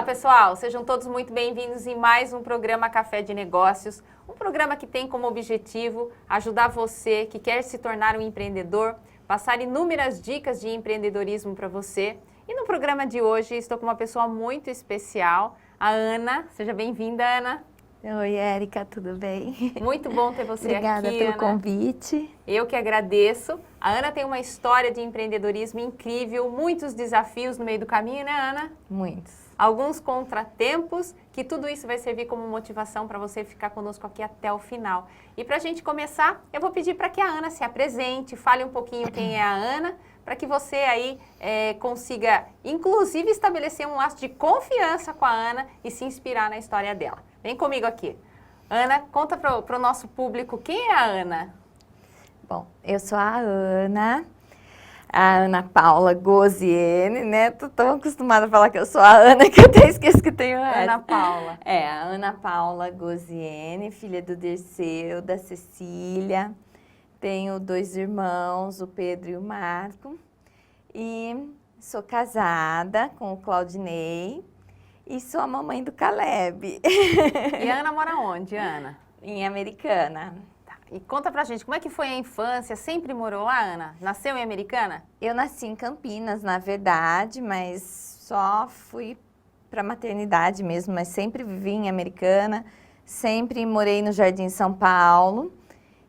pessoal, sejam todos muito bem-vindos em mais um programa Café de Negócios, um programa que tem como objetivo ajudar você que quer se tornar um empreendedor, passar inúmeras dicas de empreendedorismo para você. E no programa de hoje estou com uma pessoa muito especial, a Ana. Seja bem-vinda, Ana. Oi, Érica, tudo bem? Muito bom ter você Obrigada aqui, pelo Ana. convite. Eu que agradeço. A Ana tem uma história de empreendedorismo incrível, muitos desafios no meio do caminho, né, Ana? Muitos. Alguns contratempos, que tudo isso vai servir como motivação para você ficar conosco aqui até o final. E para a gente começar, eu vou pedir para que a Ana se apresente, fale um pouquinho quem é a Ana, para que você aí consiga, inclusive, estabelecer um laço de confiança com a Ana e se inspirar na história dela. Vem comigo aqui. Ana, conta para o nosso público quem é a Ana. Bom, eu sou a Ana Paula Goziene, né? Tô tão acostumada a falar que eu sou a Ana que eu até esqueço que tenho a Ana Paula. É, a Ana Paula Goziene, filha do Dirceu, da Cecília. Tenho 2 irmãos, o Pedro e o Marco. E sou casada com o Claudinei. E sou a mamãe do Caleb. E a Ana mora onde, Ana? Em Americana. Tá. E conta pra gente, como é que foi a infância? Sempre morou lá, Ana? Nasceu em Americana? Eu nasci em Campinas, na verdade, mas só fui para maternidade mesmo, mas sempre vivi em Americana, sempre morei no Jardim São Paulo.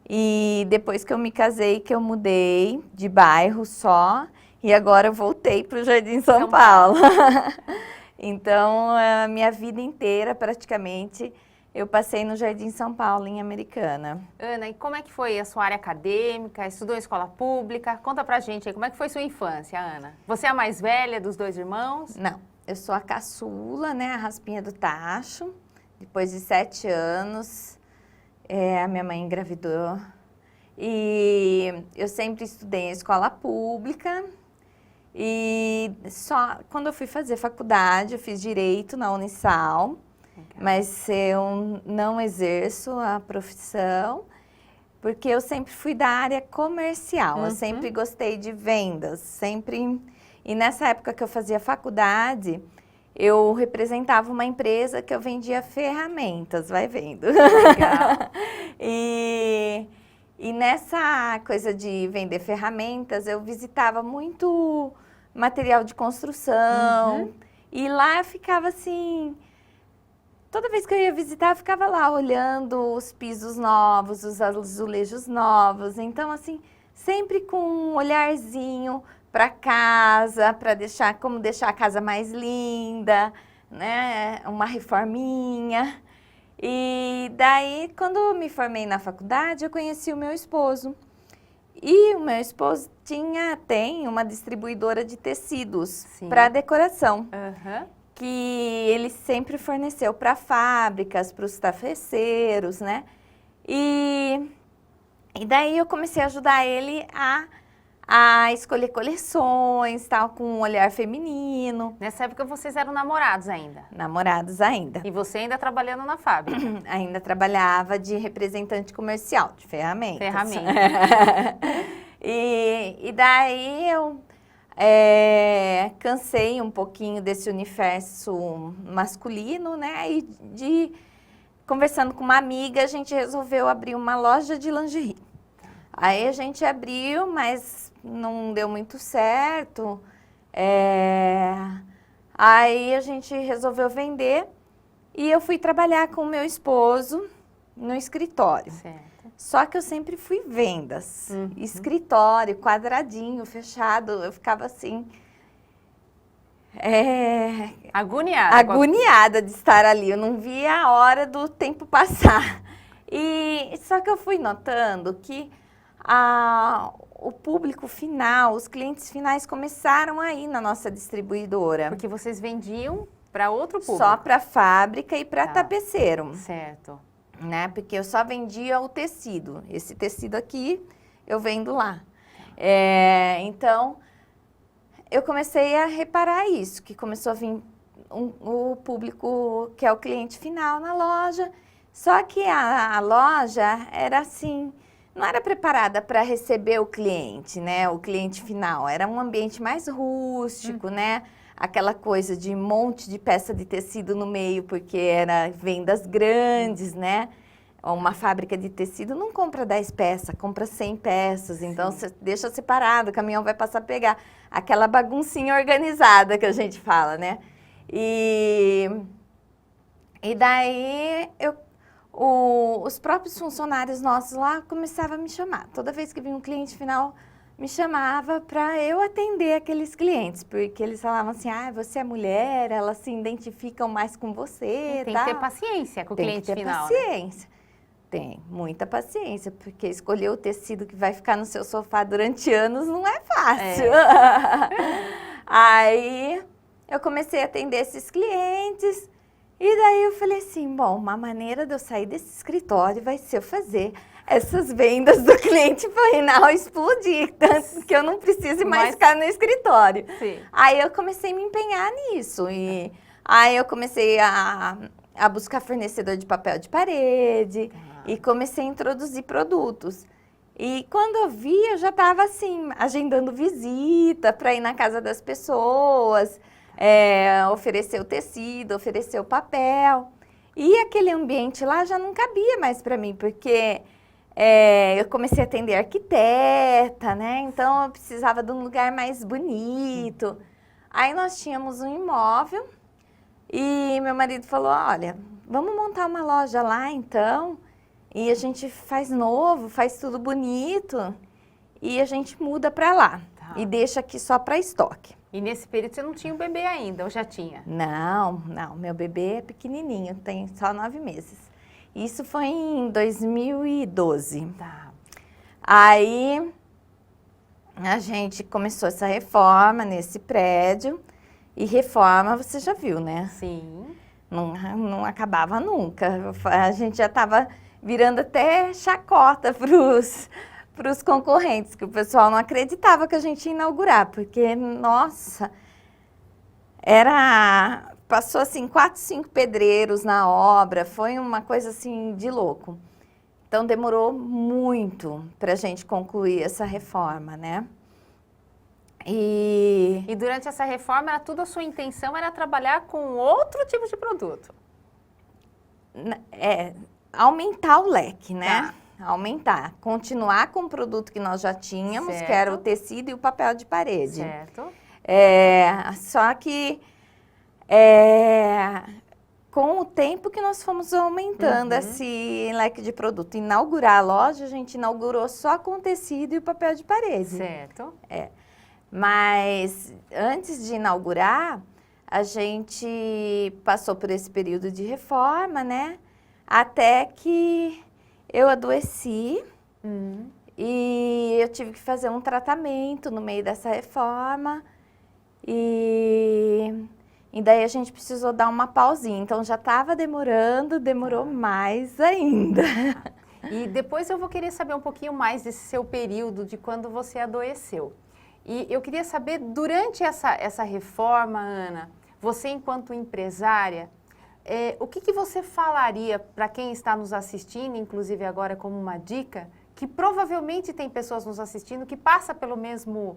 E depois que eu me casei, que eu mudei de bairro só, e agora eu voltei para o Jardim São Paulo. Então, a minha vida inteira, praticamente, eu passei no Jardim São Paulo, em Americana. Ana, e como é que foi a sua área acadêmica? Estudou em escola pública? Conta pra gente aí, como é que foi sua infância, Ana? Você é a mais velha dos 2 irmãos? Não, eu sou a caçula, né, a raspinha do tacho. Depois de 7 anos, a minha mãe engravidou. E eu sempre estudei em escola pública. E só quando eu fui fazer faculdade, eu fiz Direito na Unisal. Legal. Mas eu não exerço a profissão, porque eu sempre fui da área comercial. Eu sempre gostei de vendas, sempre. E nessa época que eu fazia faculdade, eu representava uma empresa que eu vendia ferramentas, vai vendo. Legal. E nessa coisa de vender ferramentas, eu visitava muito material de construção. E lá eu ficava assim... Toda vez que eu ia visitar, eu ficava lá olhando os pisos novos, os azulejos novos. Então, assim, sempre com um olharzinho para casa, para como deixar a casa mais linda, né? Uma reforminha. E daí, quando eu me formei na faculdade, eu conheci o meu esposo. E o meu esposo tem uma distribuidora de tecidos para decoração. Que ele sempre forneceu para fábricas, para os tapeceiros, né? E daí eu comecei a ajudar ele a escolher coleções, tal, com um olhar feminino. Nessa época vocês eram namorados ainda? Namorados ainda. E você ainda trabalhando na fábrica? Ainda trabalhava de representante comercial, de ferramentas. Ferramentas. E daí eu cansei um pouquinho desse universo masculino, né? E conversando com uma amiga, a gente resolveu abrir uma loja de lingerie. Aí a gente abriu, mas não deu muito certo. Aí a gente resolveu vender e eu fui trabalhar com o meu esposo no escritório. Certo. Só que eu sempre fui vendas, escritório, quadradinho, fechado, eu ficava assim... Agoniada. Agoniada de estar ali, eu não via a hora do tempo passar. Só que eu fui notando que o público final, os clientes finais começaram a ir na nossa distribuidora. Porque vocês vendiam para outro público? Só para fábrica e para tapeceiro. Certo. Né? Porque eu só vendia o tecido. Esse tecido aqui, eu vendo lá. Então, eu comecei a reparar isso, que começou a vir o público que é o cliente final na loja. Só que a loja era assim, não era preparada para receber o cliente, né? O cliente final. Era um ambiente mais rústico, né? aquela coisa de um monte de peça de tecido no meio, porque era vendas grandes, né? Uma fábrica de tecido não compra 10 peças, compra 100 peças. Então, você deixa separado, o caminhão vai passar a pegar. Aquela baguncinha organizada que a gente fala, né? E daí, os próprios funcionários nossos lá começavam a me chamar. Toda vez que vinha um cliente final, me chamava para eu atender aqueles clientes. Porque eles falavam assim, você é mulher, elas se identificam mais com você. Tem que ter paciência com o cliente final. Tem que ter paciência. Né? Tem, muita paciência, porque escolher o tecido que vai ficar no seu sofá durante anos não é fácil. Aí, eu comecei a atender esses clientes, e daí eu falei assim, bom, uma maneira de eu sair desse escritório vai ser eu fazer essas vendas do cliente final explodir, tanto que eu não precise mais ficar no escritório. Sim. Aí eu comecei a me empenhar nisso, e aí eu comecei a buscar fornecedor de papel de parede, e comecei a introduzir produtos. E quando eu vi, eu já estava assim, agendando visita para ir na casa das pessoas, oferecer o tecido, oferecer o papel. E aquele ambiente lá já não cabia mais para mim, porque eu comecei a atender arquiteta, né? Então eu precisava de um lugar mais bonito. Aí nós tínhamos um imóvel e meu marido falou, olha, vamos montar uma loja lá então, e a gente faz novo, faz tudo bonito, e a gente muda para lá, e deixa aqui só para estoque. E nesse período você não tinha um bebê ainda, ou já tinha? Não, meu bebê é pequenininho, tem só 9 meses. Isso foi em 2012. Tá. Aí a gente começou essa reforma nesse prédio, e reforma você já viu, né? Sim. Não acabava nunca. A gente já estava virando até chacota para os concorrentes, que o pessoal não acreditava que a gente ia inaugurar, porque, nossa, passou assim 4, 5 pedreiros na obra, foi uma coisa assim de louco. Então demorou muito para a gente concluir essa reforma, né? E durante essa reforma, a sua intenção era trabalhar com outro tipo de produto? Aumentar o leque, né? Aumentar. Continuar com o produto que nós já tínhamos, que era o tecido e o papel de parede. Certo. Só que com o tempo que nós fomos aumentando esse leque de produto. Inaugurar a loja, a gente inaugurou só com o tecido e o papel de parede. Certo. Mas antes de inaugurar, a gente passou por esse período de reforma, né? Até que eu adoeci e eu tive que fazer um tratamento no meio dessa reforma. E daí a gente precisou dar uma pausinha. Então já estava demorando, demorou mais ainda. E depois eu vou querer saber um pouquinho mais desse seu período de quando você adoeceu. E eu queria saber, durante essa reforma, Ana, você enquanto empresária, o que você falaria para quem está nos assistindo, inclusive agora como uma dica, que provavelmente tem pessoas nos assistindo que passa pelo mesmo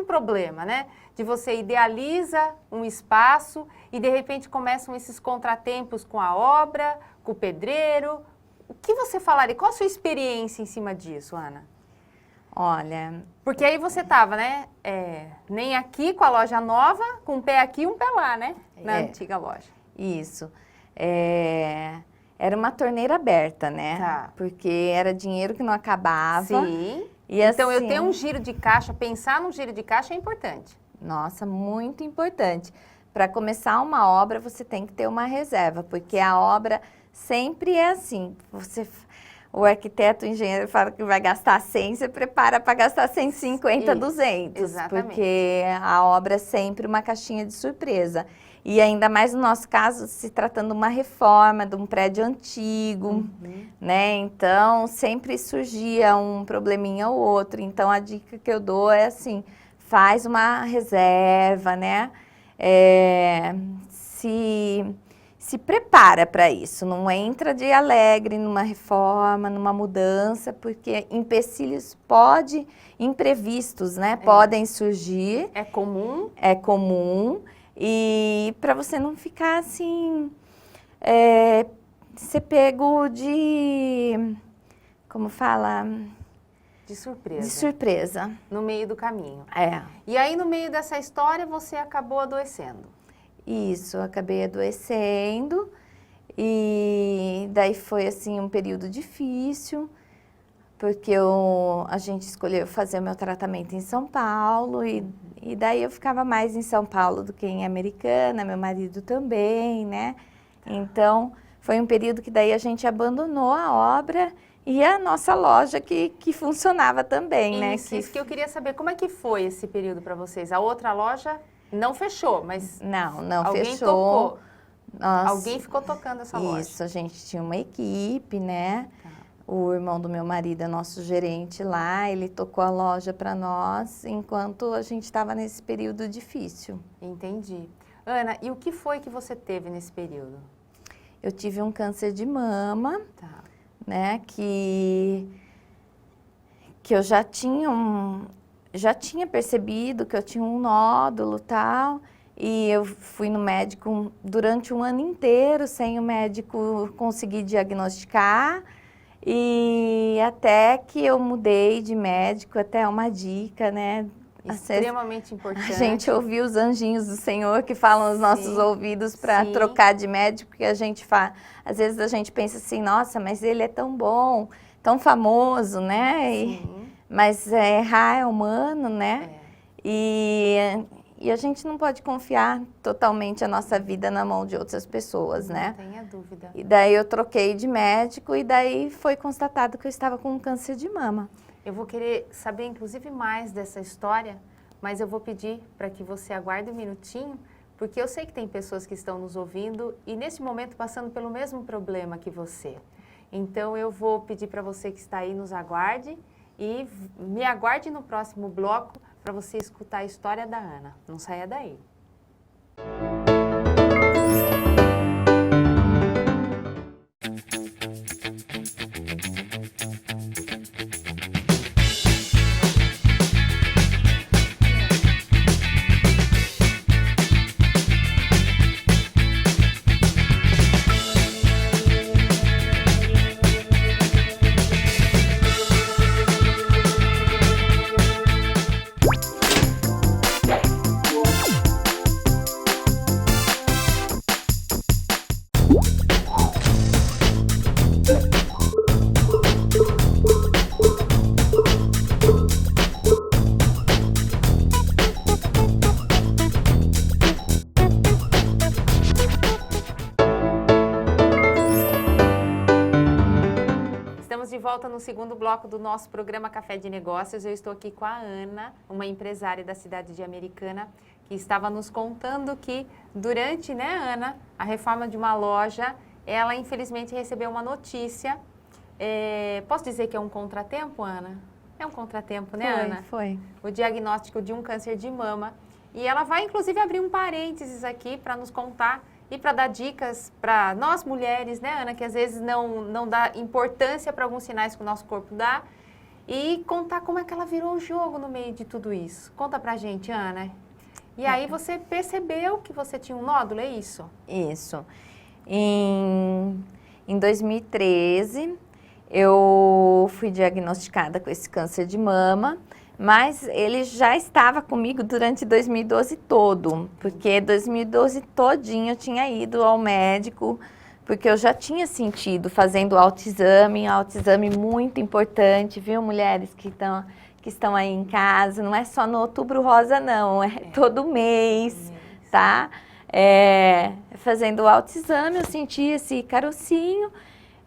problema, né? De você idealiza um espaço e de repente começam esses contratempos com a obra, com o pedreiro. O que você falaria? Qual a sua experiência em cima disso, Ana? Olha... Porque aí você estava, né? Nem aqui com a loja nova, com um pé aqui e um pé lá, né? Na antiga loja. Isso. Era uma torneira aberta, né? Tá. Porque era dinheiro que não acabava. Sim. E então, assim, eu ter um giro de caixa, pensar num giro de caixa é importante. Nossa, muito importante. Para começar uma obra, você tem que ter uma reserva, porque a obra sempre é assim. O arquiteto, o engenheiro fala que vai gastar 100, você prepara para gastar 150, Isso, 200. exatamente. Porque a obra é sempre uma caixinha de surpresa. E ainda mais no nosso caso, se tratando de uma reforma, de um prédio antigo, né? Então, sempre surgia um probleminha ou outro. Então, a dica que eu dou é assim, faz uma reserva, né? Se prepara para isso, não entra de alegre numa reforma, numa mudança, porque empecilhos imprevistos, né? Podem surgir. É comum. É comum. E para você não ficar assim, ser pego de, como fala? De surpresa. De surpresa. No meio do caminho. É. E aí, no meio dessa história, você acabou adoecendo. Isso, eu acabei adoecendo e daí foi assim um período difícil, porque a gente escolheu fazer o meu tratamento em São Paulo e daí eu ficava mais em São Paulo do que em Americana, meu marido também, né? Então, foi um período que daí a gente abandonou a obra e a nossa loja que funcionava também, né? Isso que eu queria saber, como é que foi esse período para vocês? A outra loja não fechou, mas não alguém fechou. Tocou. Nossa, alguém ficou tocando essa loja. Isso, a gente tinha uma equipe, né? Tá. O irmão do meu marido é nosso gerente lá, ele tocou a loja para nós enquanto a gente estava nesse período difícil. Entendi. Ana, e o que foi que você teve nesse período? Eu tive um câncer de mama, Tá. né? Que eu já tinha percebido que eu tinha um nódulo e tal. E eu fui no médico durante um ano inteiro sem o médico conseguir diagnosticar. E até que eu mudei de médico, até uma dica, né? Extremamente importante. A gente ouvir os anjinhos do Senhor que falam nos nossos ouvidos para trocar de médico, porque a gente às vezes a gente pensa assim, nossa, mas ele é tão bom, tão famoso, né? Mas errar é humano, né? E a gente não pode confiar totalmente a nossa vida na mão de outras pessoas, né? Não tenha dúvida. E daí eu troquei de médico e daí foi constatado que eu estava com um câncer de mama. Eu vou querer saber, inclusive, mais dessa história, mas eu vou pedir para que você aguarde um minutinho, porque eu sei que tem pessoas que estão nos ouvindo e, nesse momento, passando pelo mesmo problema que você. Então, eu vou pedir para você que está aí, nos aguarde e me aguarde no próximo bloco para você escutar a história da Ana. Não saia daí. Volta no segundo bloco do nosso programa Café de Negócios. Eu estou aqui com a Ana, uma empresária da cidade de Americana, que estava nos contando que durante, né, Ana, a reforma de uma loja, ela infelizmente recebeu uma notícia. Posso dizer que é um contratempo, Ana? É um contratempo, né, Ana? Foi. O diagnóstico de um câncer de mama. E ela vai, inclusive, abrir um parênteses aqui para nos contar e para dar dicas para nós mulheres, né, Ana, que às vezes não dá importância para alguns sinais que o nosso corpo dá, e contar como é que ela virou o jogo no meio de tudo isso. Conta pra gente, Ana. E aí você percebeu que você tinha um nódulo, é isso? Isso. Em 2013, eu fui diagnosticada com esse câncer de mama, mas ele já estava comigo durante 2012 todo, porque 2012 todinho eu tinha ido ao médico, porque eu já tinha sentido fazendo autoexame muito importante, viu, mulheres que estão aí em casa, não é só no Outubro Rosa não, é todo mês, tá? Fazendo o autoexame eu senti esse carocinho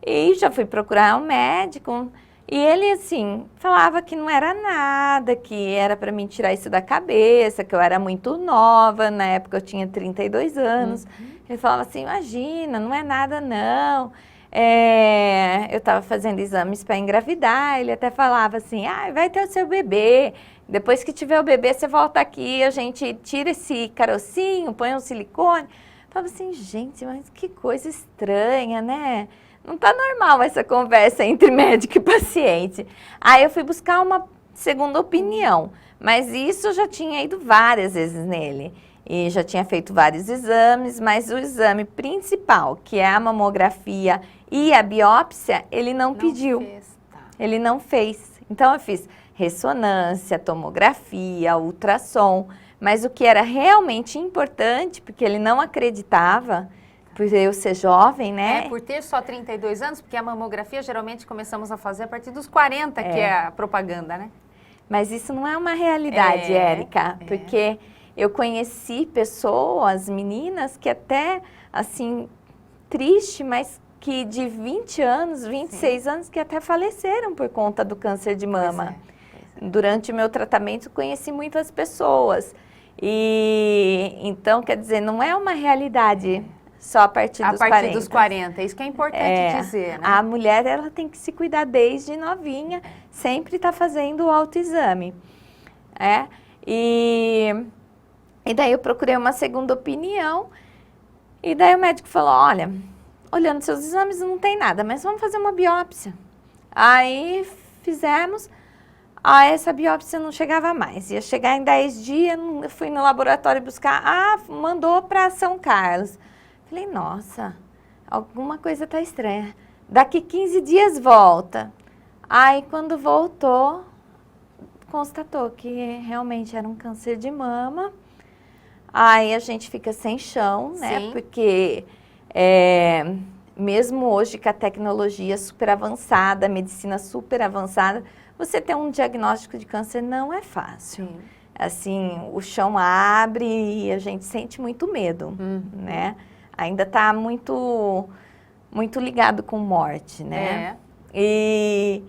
e já fui procurar um médico. E ele, assim, falava que não era nada, que era para mim tirar isso da cabeça, que eu era muito nova, na época eu tinha 32 anos. Ele falava assim, imagina, não é nada não. Eu estava fazendo exames para engravidar, ele até falava assim, vai ter o seu bebê, depois que tiver o bebê você volta aqui, a gente tira esse carocinho, põe um silicone. Eu falava assim, gente, mas que coisa estranha, né? Não tá normal essa conversa entre médico e paciente. Aí eu fui buscar uma segunda opinião, mas isso eu já tinha ido várias vezes nele. e já tinha feito vários exames, mas o exame principal, que é a mamografia e a biópsia, ele não pediu. Fez, tá. Ele não fez. Então eu fiz ressonância, tomografia, ultrassom, mas o que era realmente importante, porque ele não acreditava, por eu ser jovem, né? Por ter só 32 anos, porque a mamografia geralmente começamos a fazer a partir dos 40, que é a propaganda, né? Mas isso não é uma realidade, Érica, porque eu conheci pessoas, meninas, que até, assim, triste, mas que de 20 anos, 26 anos, que até faleceram por conta do câncer de mama. Durante o meu tratamento, conheci muitas pessoas. E, então, quer dizer, não é uma realidade só a partir dos 40. A partir dos 40, isso que é importante dizer, né? A mulher, ela tem que se cuidar desde novinha, sempre tá fazendo o autoexame. E daí eu procurei uma segunda opinião, e daí o médico falou, olha, olhando seus exames não tem nada, mas vamos fazer uma biópsia. Aí fizemos, essa biópsia não chegava mais, ia chegar em 10 dias, eu fui no laboratório buscar, mandou para São Carlos. Falei, nossa, alguma coisa tá estranha. Daqui 15 dias volta. Aí quando voltou, constatou que realmente era um câncer de mama. Aí a gente fica sem chão, né? Sim. Porque mesmo hoje com a tecnologia super avançada, a medicina super avançada, você ter um diagnóstico de câncer não é fácil. Sim. Assim, o chão abre e a gente sente muito medo, né? Ainda está muito ligado com morte, né? E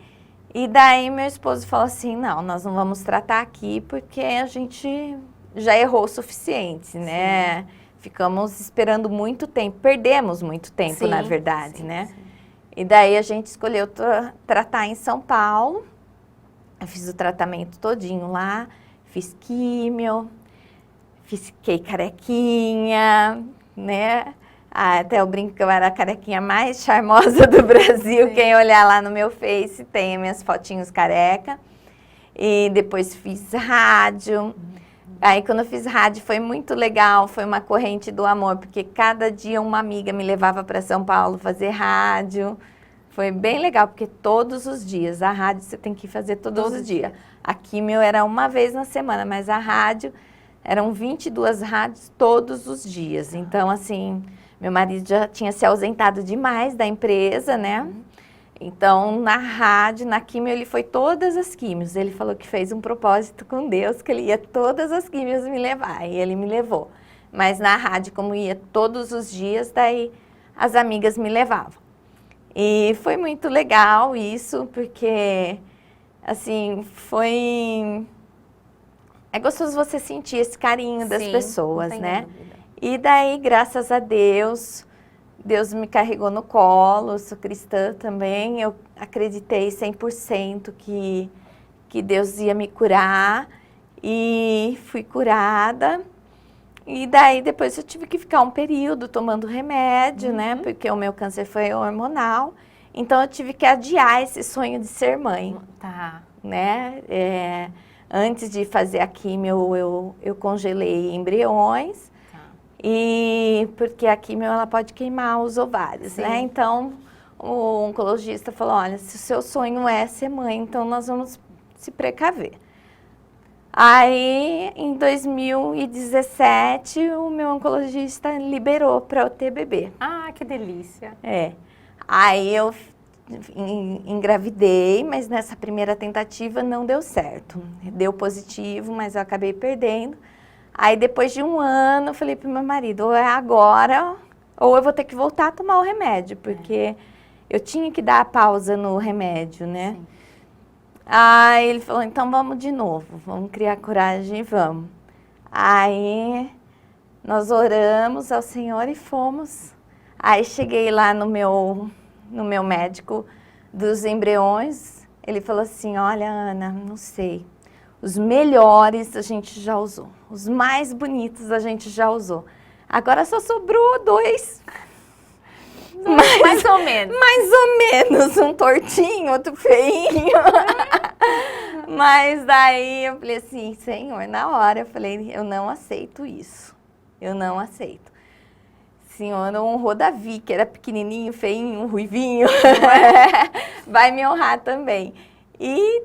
daí meu esposo falou assim, não, nós não vamos tratar aqui porque a gente já errou o suficiente, né? Ficamos esperando muito tempo, perdemos muito tempo, na verdade, né? Sim. E daí a gente escolheu tratar em São Paulo. Eu fiz o tratamento todinho lá, fiz químio, fiquei carequinha, né? Até eu brinco que eu era a carequinha mais charmosa do Brasil. Sim. Quem olhar lá no meu Face tem minhas fotinhos careca. E depois fiz rádio. Aí quando eu fiz rádio foi muito legal, foi uma corrente do amor, porque cada dia uma amiga me levava para São Paulo fazer rádio. Foi bem legal, porque todos os dias, a rádio você tem que fazer todos os dias. A químio era uma vez na semana, mas a rádio eram 22 rádios todos os dias. Então, assim, meu marido já tinha se ausentado demais da empresa, né? Então, na rádio, na químio, ele foi todas as químios. Ele falou que fez um propósito com Deus, que ele ia todas as químios me levar, e ele me levou. Mas na rádio, como ia todos os dias, daí as amigas me levavam. E foi muito legal isso, porque, assim, é gostoso você sentir esse carinho das pessoas, né? E daí, graças a Deus, Deus me carregou no colo, eu sou cristã também, eu acreditei 100% que Deus ia me curar e fui curada. E daí depois eu tive que ficar um período tomando remédio, né? Porque o meu câncer foi hormonal. Então eu tive que adiar esse sonho de ser mãe. Tá. Né? Antes de fazer a químio, eu congelei embriões. E porque a químio ela pode queimar os ovários, né? Então o oncologista falou, olha, se o seu sonho é ser mãe, então nós vamos se precaver. Aí, em 2017, o meu oncologista liberou para eu ter bebê. Ah, que delícia. Aí eu engravidei, mas nessa primeira tentativa não deu certo. Deu positivo, mas eu acabei perdendo. Aí, depois de um ano, eu falei pro meu marido, ou é agora, ou eu vou ter que voltar a tomar o remédio, porque eu tinha que dar a pausa no remédio, né? Sim. Aí ele falou, então vamos de novo, vamos criar coragem e vamos. Aí nós oramos ao Senhor e fomos. Aí cheguei lá no meu médico dos embriões, ele falou assim, olha Ana, não sei, os melhores a gente já usou, os mais bonitos a gente já usou. Agora só sobrou 2. Mais ou menos. Mais ou menos, um tortinho, outro feinho. Mas daí eu falei assim, Senhor, na hora eu falei, eu não aceito isso. eu não aceito. Senhor, honrou Davi, que era pequenininho, feinho, ruivinho, vai me honrar também. E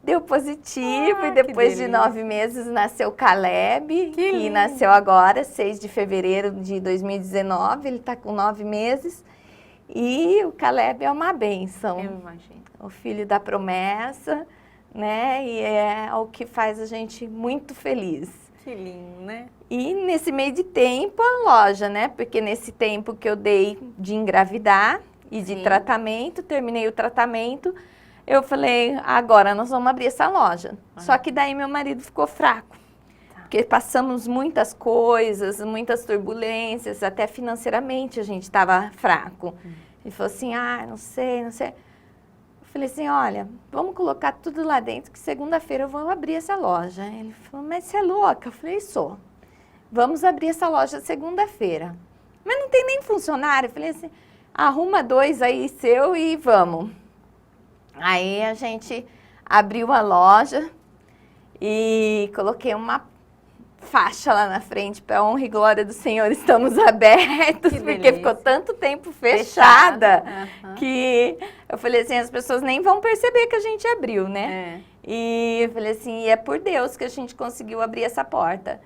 deu positivo, e depois de 9 meses nasceu Caleb, que nasceu agora, 6 de fevereiro de 2019, ele está com 9 meses. E o Caleb é uma bênção. Eu imagino. O filho da promessa, né? E é o que faz a gente muito feliz. Que lindo, né? E nesse meio de tempo, a loja, né? Porque nesse tempo que eu dei de engravidar e de tratamento, terminei o tratamento, eu falei, agora nós vamos abrir essa loja. Só que daí meu marido ficou fraco. Porque passamos muitas coisas, muitas turbulências, até financeiramente a gente estava fraco. Ele falou assim, não sei. Eu falei assim, olha, vamos colocar tudo lá dentro, que segunda-feira eu vou abrir essa loja. Ele falou, mas você é louca? Eu falei, sou. Vamos abrir essa loja segunda-feira. Mas não tem nem funcionário. Eu falei assim, arruma 2 aí seu e vamos. Aí a gente abriu a loja e coloquei uma faixa lá na frente, para honra e glória do Senhor, estamos abertos, porque ficou tanto tempo fechada que eu falei assim, as pessoas nem vão perceber que a gente abriu, né? E eu falei assim, é por Deus que a gente conseguiu abrir essa porta.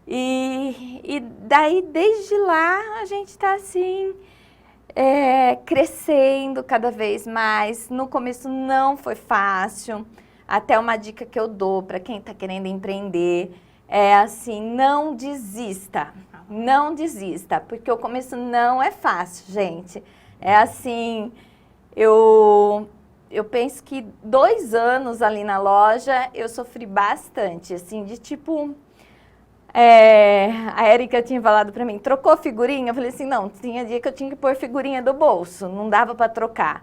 E daí, desde lá, a gente está assim, crescendo cada vez mais. No começo não foi fácil, até uma dica que eu dou para quem está querendo empreender, é assim, não desista, porque o começo não é fácil, gente. É assim, eu penso que 2 anos ali na loja, eu sofri bastante, assim, de tipo... a Érica tinha falado pra mim, trocou figurinha? Eu falei assim, não, tinha dia que eu tinha que pôr figurinha do bolso, não dava para trocar.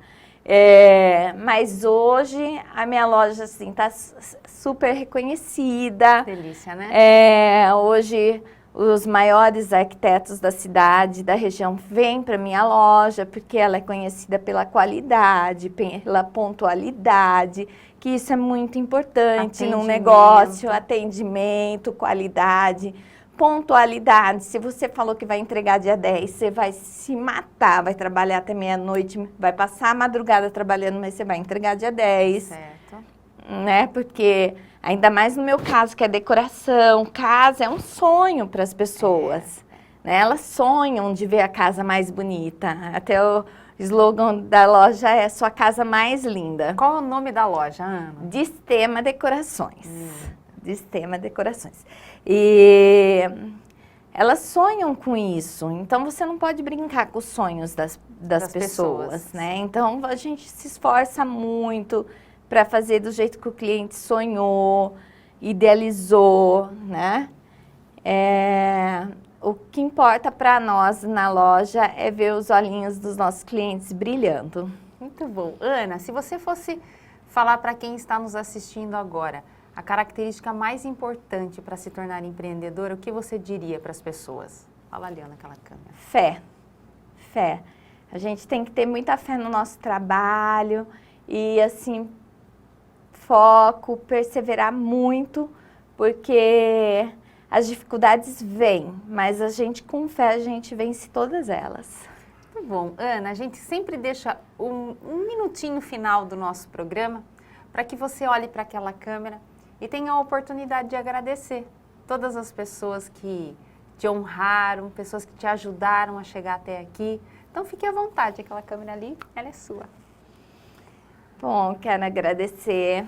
Mas hoje a minha loja assim tá super reconhecida. Delícia, né? Hoje os maiores arquitetos da cidade, da região, vêm para minha loja porque ela é conhecida pela qualidade, pela pontualidade, que isso é muito importante num negócio, atendimento, qualidade. Pontualidade, se você falou que vai entregar dia 10, você vai se matar, vai trabalhar até meia-noite, vai passar a madrugada trabalhando, mas você vai entregar dia 10. Certo. Né? Porque, ainda mais no meu caso, que é decoração, casa é um sonho para as pessoas. Né? Elas sonham de ver a casa mais bonita. Até o slogan da loja é sua casa mais linda. Qual é o nome da loja, Ana? Distema Decorações. Distema Decorações. E elas sonham com isso, então você não pode brincar com os sonhos das pessoas, né? Então a gente se esforça muito para fazer do jeito que o cliente sonhou, idealizou, né? O que importa para nós na loja é ver os olhinhos dos nossos clientes brilhando. Muito bom. Ana, se você fosse falar para quem está nos assistindo agora, a característica mais importante para se tornar empreendedora, o que você diria para as pessoas? Fala ali, Ana, naquela câmera. Fé. Fé. A gente tem que ter muita fé no nosso trabalho e, assim, foco, perseverar muito, porque as dificuldades vêm, mas a gente, com fé, a gente vence todas elas. Muito bom. Ana, a gente sempre deixa um minutinho final do nosso programa para que você olhe para aquela câmera e tenha a oportunidade de agradecer todas as pessoas que te honraram, pessoas que te ajudaram a chegar até aqui. Então, fique à vontade, aquela câmera ali, ela é sua. Bom, quero agradecer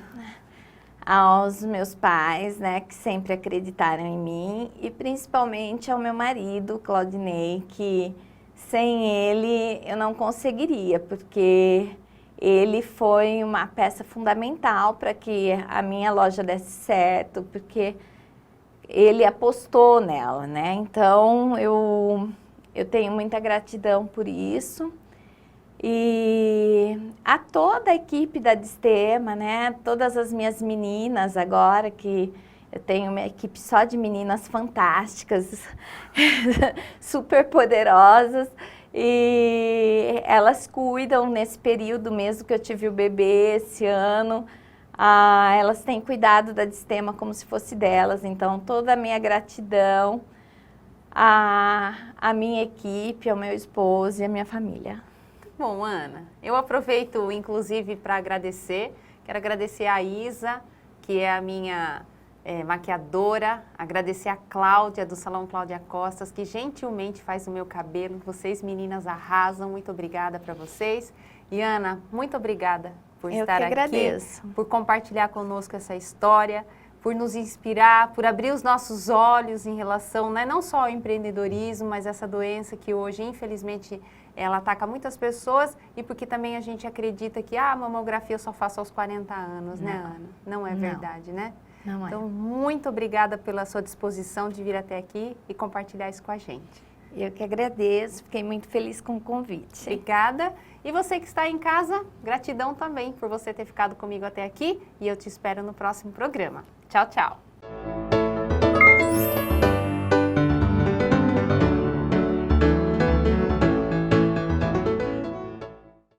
aos meus pais, né, que sempre acreditaram em mim, e principalmente ao meu marido, Claudinei, que sem ele eu não conseguiria, porque ele foi uma peça fundamental para que a minha loja desse certo, porque ele apostou nela, né? Então, eu tenho muita gratidão por isso. E a toda a equipe da Distema, né? Todas as minhas meninas agora, que eu tenho uma equipe só de meninas fantásticas, super poderosas. E elas cuidam nesse período mesmo que eu tive o bebê esse ano. Elas têm cuidado da Distema como se fosse delas. Então, toda a minha gratidão a minha equipe, ao meu esposo e a minha família. Bom, Ana, eu aproveito inclusive para agradecer. Quero agradecer a Isa, que é a minha maquiadora, agradecer a Cláudia, do Salão Cláudia Costas, que gentilmente faz o meu cabelo. Vocês, meninas, arrasam. Muito obrigada para vocês. E, Ana, muito obrigada por estar aqui, por compartilhar conosco essa história, por nos inspirar, por abrir os nossos olhos em relação, né, não só ao empreendedorismo, mas essa doença que hoje, infelizmente, ela ataca muitas pessoas, e porque também a gente acredita que a mamografia eu só faço aos 40 anos, né, Ana? Não é verdade, né? Não é. Então, muito obrigada pela sua disposição de vir até aqui e compartilhar isso com a gente. Eu que agradeço, fiquei muito feliz com o convite. Obrigada. E você que está em casa, gratidão também por você ter ficado comigo até aqui, e eu te espero no próximo programa. Tchau, tchau.